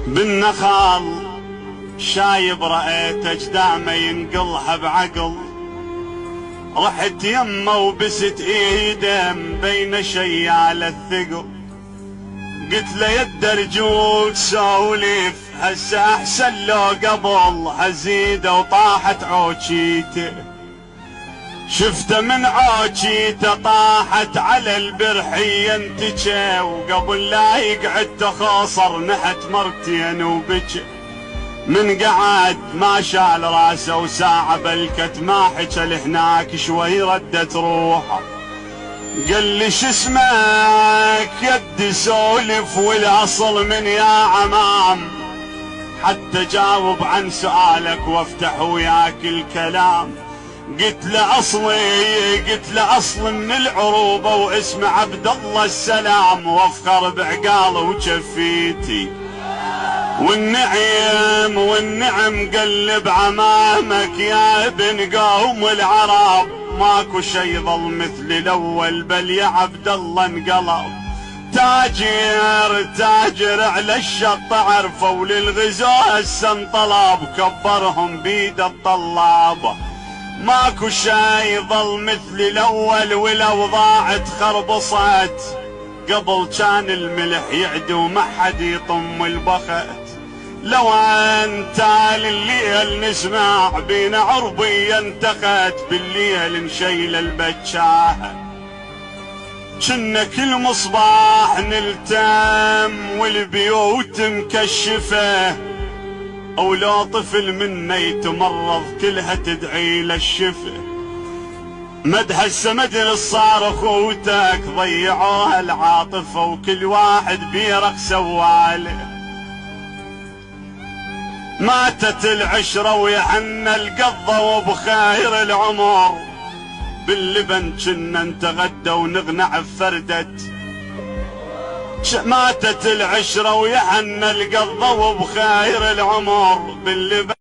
بالنخال شايب رأيت اجدامه ينقلها بعقل، رحت يمه وبست ايده بين شيال الثقل، قلت له يد ارجوك سولف هسه احسن لو قبل هزيده وطاحت عوجيته، شفته من عوجيته طاحت على البرحية انتجه، وقبل لا يقعد تخاصر نحت مرتين وبكى، من قعد ما شال راسه وساعة بلكت ما حكى لهناك شوي ردت روحه، قال لي شسمك يد سولف والاصل من يا عمام، حتى جاوب عن سؤالك وافتح وياك الكلام. قلت له اصل من العروبة واسمه عبد الله السلام، وافخر بعقاله وجفيتي والنعم قلب عمامك يا ابن قوم العرب، ماكو شي ظل مثل الاول بل يا عبد الله انقلب، تاجر على الشط عرفوا للغزو هسه انطلب، كبرهم بيد الطلاب، ماكو شي ظل مثل الاول والاوضاع تخربصت، قبل كان الملح يعدو ما حد يطم البخت، لو انت الليل نسمع بينا عربي انتخت، بالليل نشيل البجاهة كنا كل مصباح نلتم والبيوت مكشفة، او لو طفل منا يتمرض كلها تدعي للشفا، مدح السمد صار اخوتك ضيعوها العاطفة، وكل واحد بيرق سواله، ماتت العشرة ويحنى القضة وبخير العمر، باللبن كنا نتغدى ونغنع بفردة، ماتت العشرة ويحنى القضة وبخير العمر باللبن